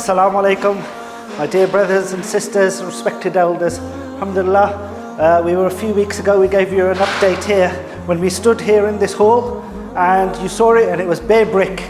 Assalamu alaikum, my dear brothers and sisters, respected elders. Alhamdulillah, we were a few weeks ago, we gave you an update here when we stood here in this hall and you saw it and it was bare brick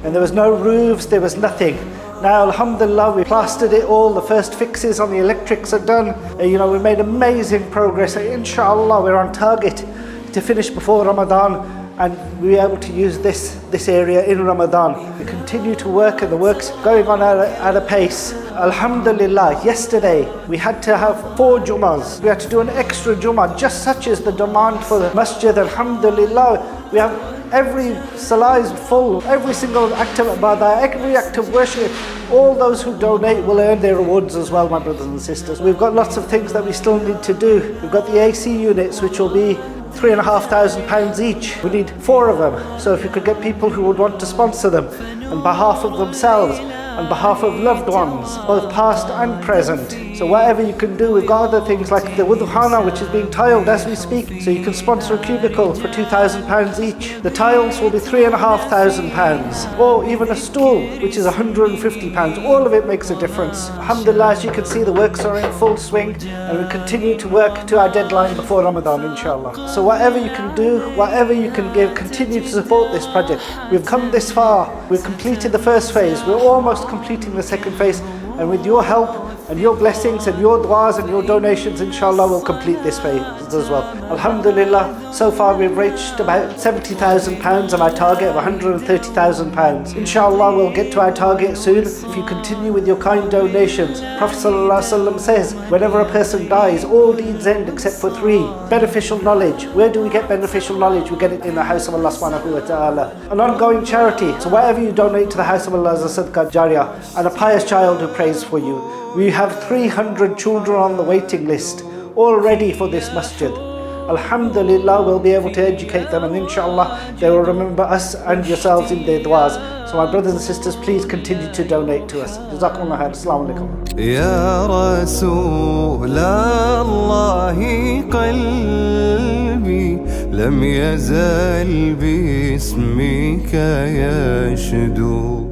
and there was no roofs, there was nothing. Now Alhamdulillah, we plastered it all, the first fixes on the electrics are done. We made amazing progress. InshaAllah, we're on target to finish before Ramadan and we're able to use this area in Ramadan. We continue to work and the work's going on at a pace. Alhamdulillah, yesterday we had to have 4 Jummahs. We had to do an extra Jummah, just such as the demand for the masjid. Alhamdulillah, we have every salah is full, every single act of ibadah, every act of worship. All those who donate will earn their rewards as well, my brothers and sisters. We've got lots of things that we still need to do. We've got the AC units, which will be £3,500 each. We need 4 of them. So if you could get people who would want to sponsor them on behalf of themselves, on behalf of loved ones, both past and present. So whatever you can do, we've got other things like the Wudhu, which is being tiled as we speak. So you can sponsor a cubicle for £2,000 each. The tiles will be £3,500, or even a stool, which is £150. All of it makes a difference. Alhamdulillah, as you can see, the works are in full swing and we continue to work to our deadline before Ramadan, inshallah. So whatever you can do, whatever you can give, continue to support this project. We've come this far. We've completed the first phase. We're almost completing the second phase, and with your help and your blessings and your du'as and your donations, inshallah, we'll complete this phase as well. Alhamdulillah, so far we've reached about £70,000 on our target of £130,000. Inshallah, we'll get to our target soon if you continue with your kind donations. Prophet ﷺ says, whenever a person dies, all deeds end except for 3. Beneficial knowledge. Where do we get beneficial knowledge? We get it in the house of Allah subhanahu wa ta'ala. An ongoing charity. So whatever you donate to the house of Allah is a sadaqah jariyah, and a pious child who prays for you. We have 300 children on the waiting list, all ready for this masjid. Alhamdulillah, we'll be able to educate them, and inshallah they will remember us and yourselves in their du'as. So my brothers and sisters, please continue to donate to us. Jazakumullah khair. Assalamu alaikum. Ya Rasul Allah qalbi lam yazal bi ismika yashdu.